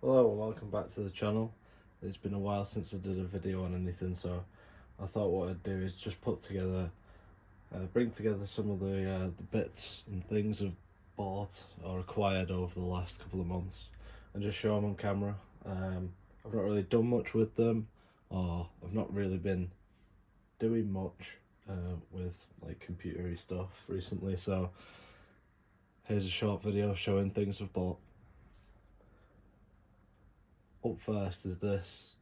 Hello and welcome back to the channel. It's been a while since I did a video on anything, so I thought what I'd do is just bring together some of the bits and things I've bought or acquired over the last couple of months and just show them on camera. I've not really done much with them, or I've not really been doing much with like computery stuff recently, so here's a short video showing things I've bought. Up first is this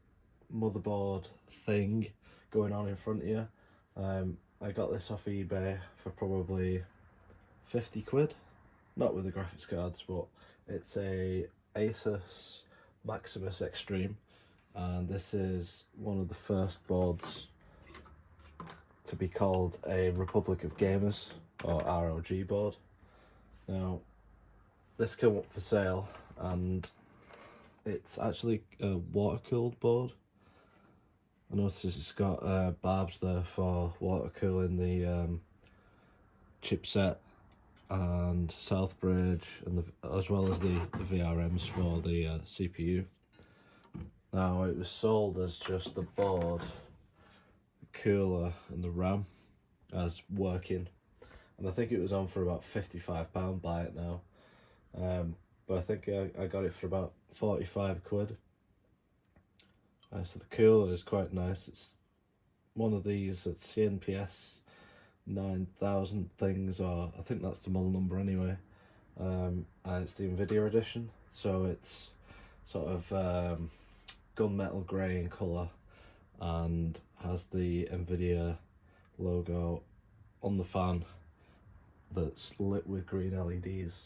motherboard thing going on in front of you. I got this off eBay for probably 50 quid, not with the graphics cards, but it's a Asus Maximus Extreme, and this is one of the first boards to be called a Republic of Gamers, or ROG board. Now, this came up for sale, and it's actually a water-cooled board. I noticed it's got barbs there for water cooling the chipset and South Bridge, and as well as the VRMs for the CPU. Now, it was sold as just the board, the cooler and the RAM as working, and I think it was on for about £55 by it now. But I think I got it for about 45 quid. So the cooler is quite nice. It's one of these at CNPS 9000 things, or I think that's the model number anyway. And it's the Nvidia edition, so it's sort of gunmetal grey in colour and has the Nvidia logo on the fan that's lit with green LEDs.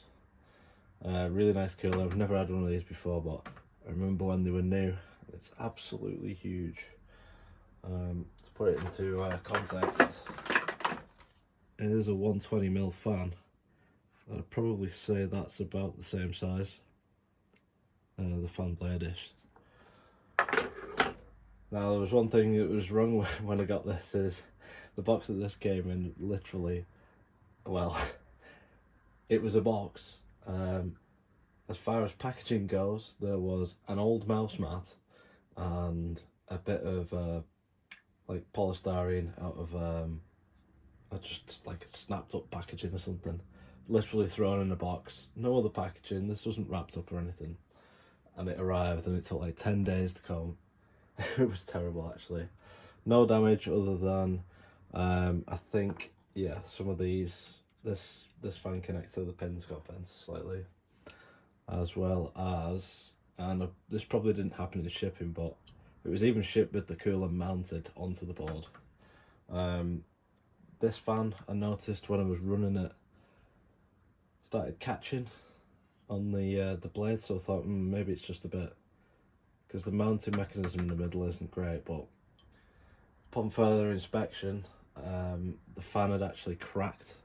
Really nice cooler. I've never had one of these before, but I remember when they were new. It's absolutely huge. To put it into context, it is a 120mm fan. I'd probably say that's about the same size, the fan blade-ish. Now, there was one thing that was wrong when I got this, is the box that this came in, literally, well, it was a box. As far as packaging goes, there was an old mouse mat and a bit of like polystyrene out of just like a snapped up packaging or something, literally thrown in a box. No other packaging. This wasn't wrapped up or anything, and it arrived and it took like 10 days to come. It was terrible, actually. No damage other than I think, yeah, some of these, this fan connector, the pins got bent slightly, as well as, and this probably didn't happen in shipping, but it was even shipped with the cooler mounted onto the board. This fan, I noticed when I was running it, started catching on the blade, so I thought maybe it's just a bit, because the mounting mechanism in the middle isn't great, but upon further inspection, the fan had actually cracked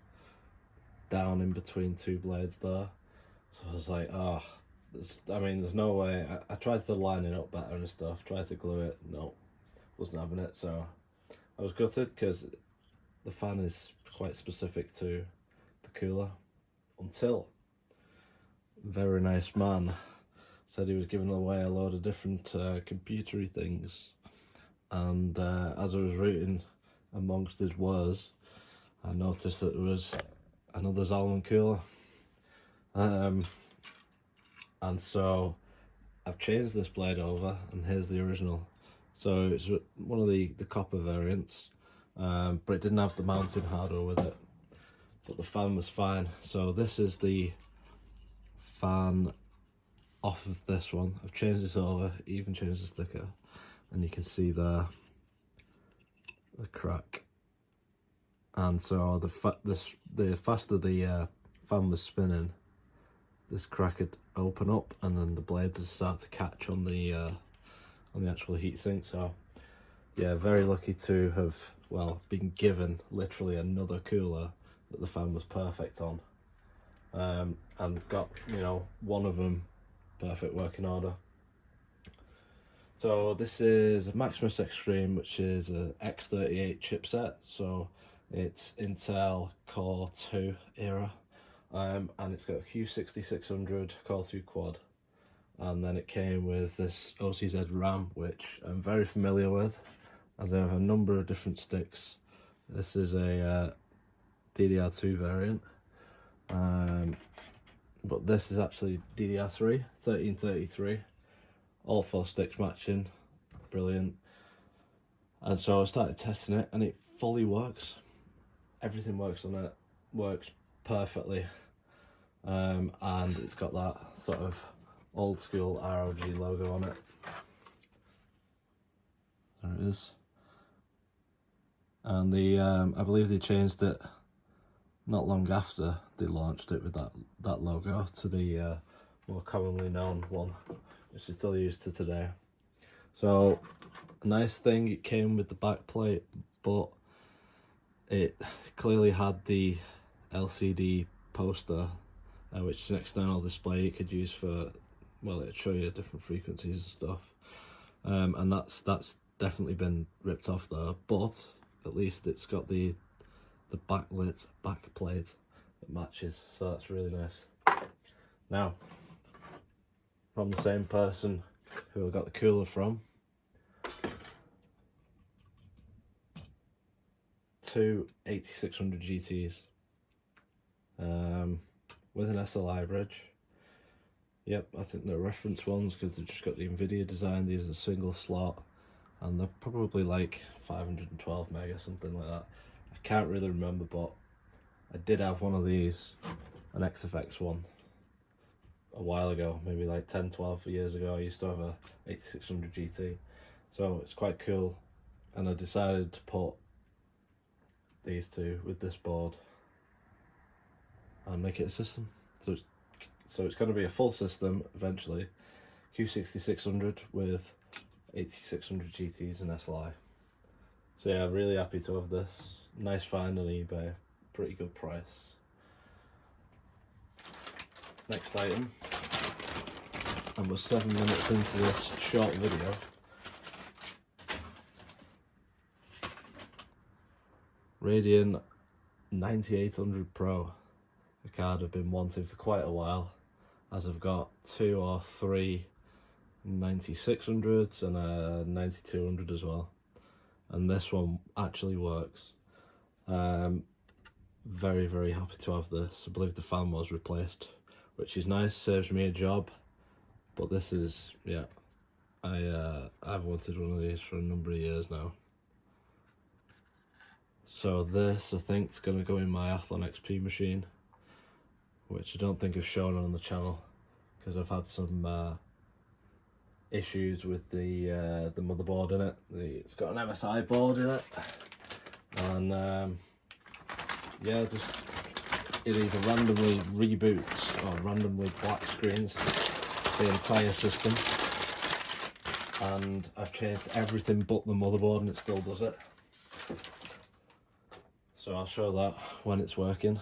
down in between two blades there. So I was like, oh, there's no way. I tried to line it up better and stuff, tried to glue it, no, wasn't having it. So I was gutted, because the fan is quite specific to the cooler, until a very nice man said he was giving away a load of different computery things, and as I was reading amongst his words, I noticed that there was another Zalman cooler. And so I've changed this blade over, and here's the original. So it's one of the copper variants, but it didn't have the mounting hardware with it, but the fan was fine. So this is the fan off of this one. I've changed this over, even changed the sticker, and you can see there the crack. And so the faster the fan was spinning, this crack would open up, and then the blades would start to catch on the actual heatsink. So yeah, very lucky to have, well, been given literally another cooler that the fan was perfect on, and got, you know, one of them perfect working order. So this is a Maximus Extreme, which is a X38 chipset, so it's Intel Core 2 era. And it's got a Q6600 Core 2 quad, and then it came with this OCZ RAM, which I'm very familiar with, as I have a number of different sticks. This is a DDR2 variant, but this is actually DDR3, 1333, all 4 sticks matching, brilliant. And so I started testing it, and it fully works. Everything works on it, works perfectly, and it's got that sort of old school ROG logo on it. There it is. And I believe they changed it not long after they launched it with that logo to the more commonly known one, which is still used to today. So, a nice thing, it came with the back plate, but it clearly had the LCD poster, which is an external display you could use for, well, it'd show you different frequencies and stuff. And that's definitely been ripped off there, but at least it's got the backlit back plate that matches, so that's really nice. Now, from the same person who I got the cooler from, 2 8600 GTs with an SLI bridge. Yep, I think they're reference ones because they've just got the NVIDIA design. These are single slot, and they're probably like 512 meg or something like that. I can't really remember, but I did have one of these, an XFX one, a while ago, maybe like 10-12 years ago. I used to have a 8600 GT, so it's quite cool, and I decided to put these two with this board and make it a system. So it's going to be a full system eventually, Q6600 with 8600 GTs and SLI. So yeah, I'm really happy to have this. Nice find on eBay, pretty good price. Next item, and we're 7 minutes into this short video. Radian 9800 Pro, a card I've been wanting for quite a while, as I've got 2 or 3 9600s and a 9200 as well, and this one actually works. Very, very happy to have this. I believe the fan was replaced, which is nice, saves me a job, but this is, yeah, I've wanted one of these for a number of years now. So this, I think, is going to go in my Athlon XP machine, which I don't think I've shown on the channel because I've had some issues with the motherboard in it. It's got an MSI board in it, and yeah, just it either randomly reboots or randomly black screens the entire system, and I've changed everything but the motherboard and it still does it. So I'll show that when it's working.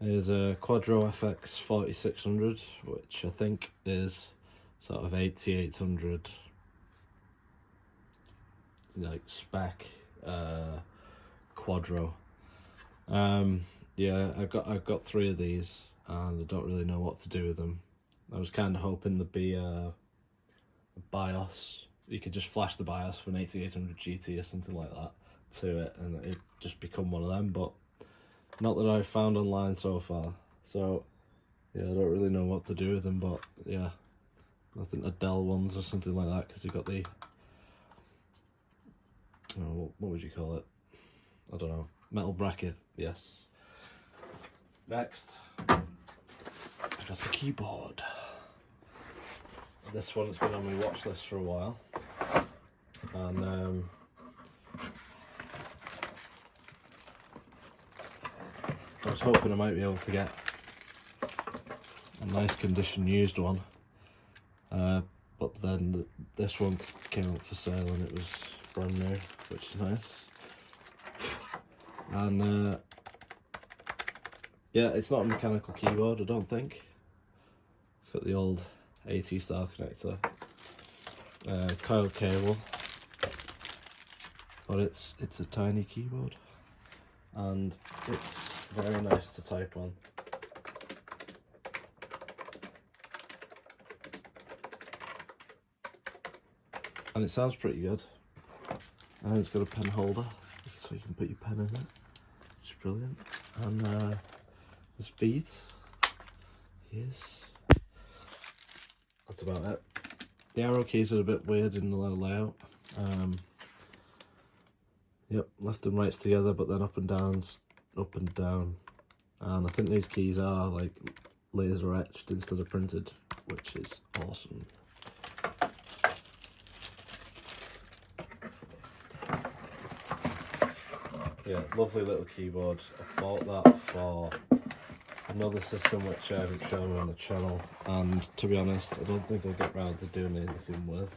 Here's a Quadro FX 4600, which I think is sort of 8800 like spec Quadro. Yeah, I've got 3 of these and I don't really know what to do with them. I was kind of hoping there'd be a BIOS. You could just flash the BIOS for an 8800 GT or something like that to it and it'd just become one of them, but not that I've found online so far. So yeah, I don't really know what to do with them, but yeah, I think the Dell ones or something like that, because you've got the, oh, what would you call it? I don't know. Metal bracket, yes. Next, I got a keyboard. This one's been on my watch list for a while, and I was hoping I might be able to get a nice condition used one, but then this one came up for sale and it was brand new, which is nice. And yeah, it's not a mechanical keyboard, I don't think. It's got the old AT style connector, coil cable, but it's a tiny keyboard and it's very nice to type on. and it sounds pretty good. And it's got a pen holder, so you can put your pen in it, which is brilliant. And there's feet. Yes. That's about it. The arrow keys are a bit weird in the layout. Yep, left and right's together, but then up and down's up and down. And I think these keys are like laser etched instead of printed, which is awesome. Yeah, lovely little keyboard. I bought that for another system which I haven't shown on the channel, and to be honest, I don't think I'll get round to doing anything with.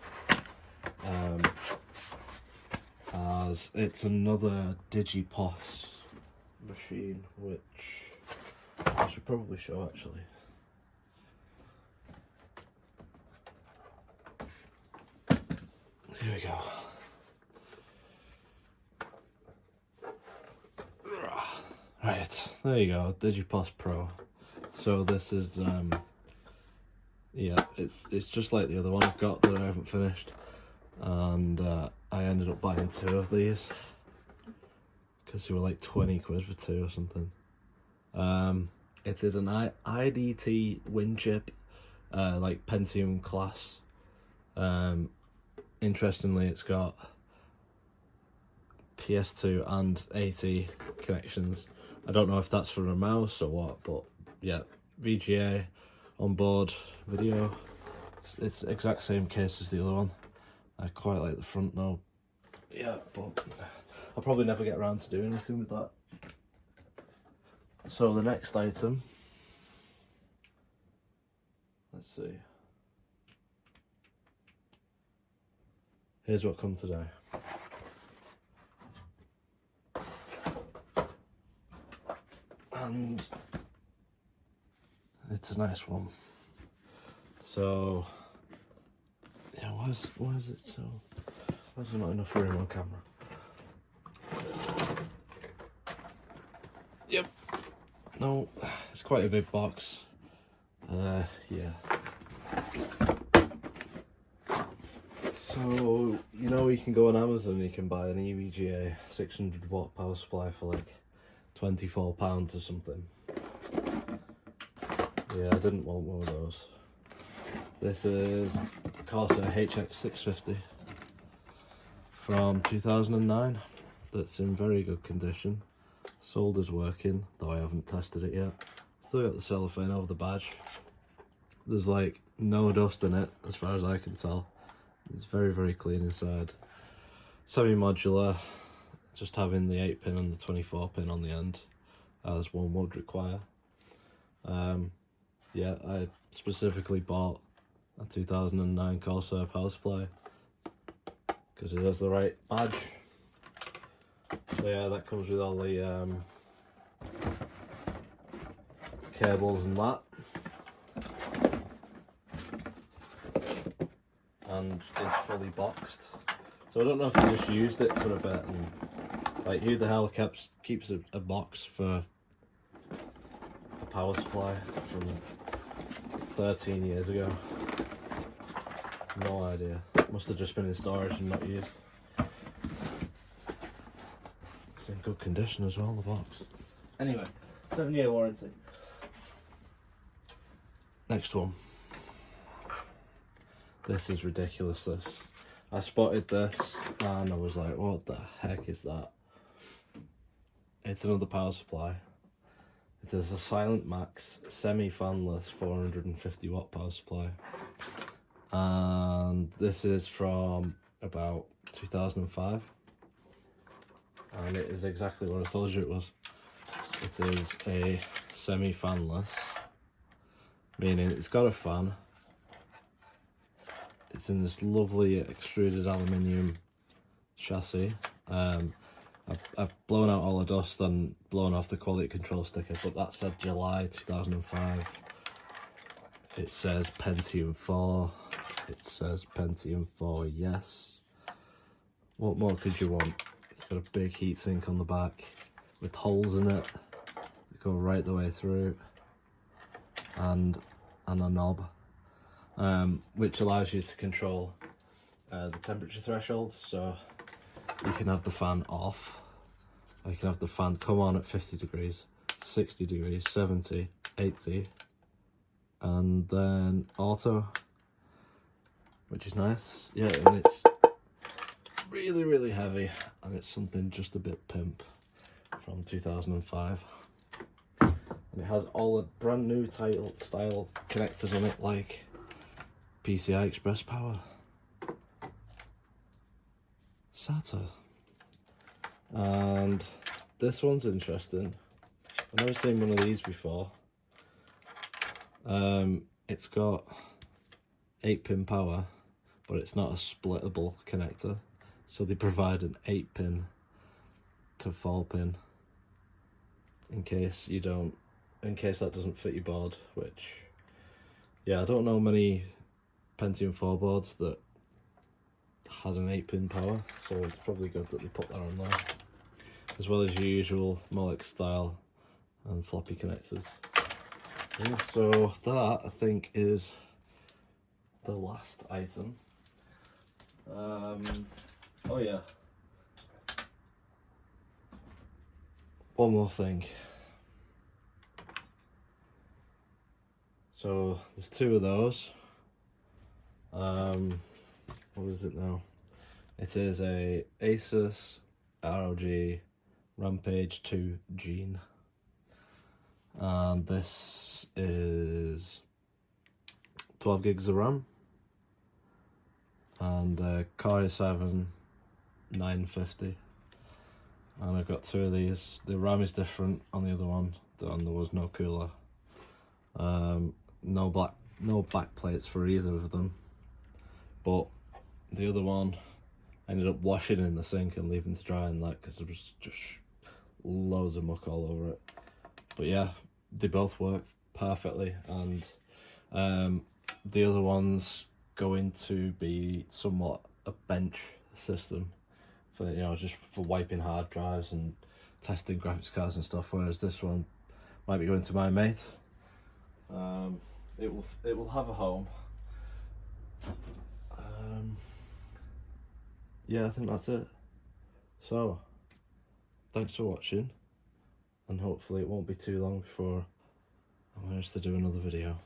As it's another Digiplus machine, which I should probably show actually. Here we go. Right, there you go, Digiplus Pro. So this is, yeah, it's just like the other one I've got that I haven't finished. And I ended up buying 2 of these because they were like 20 quid for 2 or something. It is an IDT WinChip, like Pentium class. Interestingly, it's got PS2 and AT connections. I don't know if that's for a mouse or what, but yeah, VGA on board, video. It's the exact same case as the other one. I quite like the front now. Yeah, but I'll probably never get around to doing anything with that. So the next item, let's see. Here's what come today. And it's a nice one. So yeah, why is it so? Why is there not enough room on camera? Yep. No, it's quite a big box. Yeah. So you know, you can go on Amazon and you can buy an EVGA 600 watt power supply for like £24 or something. Yeah, I didn't want one of those. This is Corsair HX650 from 2009. That's in very good condition. Solder's working, though I haven't tested it yet. Still got the cellophane over the badge. There's like no dust in it, as far as I can tell. It's very, very clean inside. Semi-modular, just having the 8-pin and the 24-pin on the end, as one would require. Yeah, I specifically bought a 2009 Corsair power supply because it has the right badge. So yeah, that comes with all the cables and that, and it's fully boxed. So I don't know if I just used it for a bit, and like, who the hell keeps a box for a power supply from 13 years ago? No idea. Must have just been in storage and not used. It's in good condition as well, the box. Anyway, 7-year warranty. Next one. This is ridiculous, this. I spotted this and I was like, what the heck is that? It's another power supply. It is a Silent Max semi-fanless 450 watt power supply. And this is from about 2005. And it is exactly what I told you it was. It is a semi-fanless, meaning it's got a fan. It's in this lovely extruded aluminium chassis. I've blown out all the dust and blown off the quality control sticker, but that said July 2005. It says Pentium 4. It says Pentium 4, yes. What more could you want? It's got a big heatsink on the back with holes in it that go right the way through, and a knob, which allows you to control the temperature threshold, so you can have the fan off, or you can have the fan come on at 50 degrees, 60 degrees, 70, 80, and then auto, which is nice. Yeah, and it's really heavy, and it's something just a bit pimp from 2005. And it has all the brand new title style connectors on it, like PCI Express power, SATA, and this one's interesting. I've never seen one of these before. It's got 8-pin power, but it's not a splittable connector, so they provide an 8-pin to 4-pin in case that doesn't fit your board. Which, yeah, I don't know many Pentium 4 boards that had an 8-pin power, so it's probably good that they put that on there, as well as your usual Molex style and floppy connectors. Yeah, so that, I think, is the last item. Oh yeah, one more thing. So there's 2 of those. What is it now? It is a Asus ROG Rampage 2 Gene, and this is 12 gigs of RAM and Core i7 950, and I've got 2 of these. The RAM is different on the other one, and there was no cooler. No back plates for either of them, but the other one I ended up washing in the sink and leaving to dry in that because there was just loads of muck all over it. But yeah, they both work perfectly, and the other one's going to be somewhat a bench system for, you know, just for wiping hard drives and testing graphics cards and stuff, whereas this one might be going to my mate. It will have a home. Yeah, I think that's it. So thanks for watching, and hopefully it won't be too long before I manage to do another video.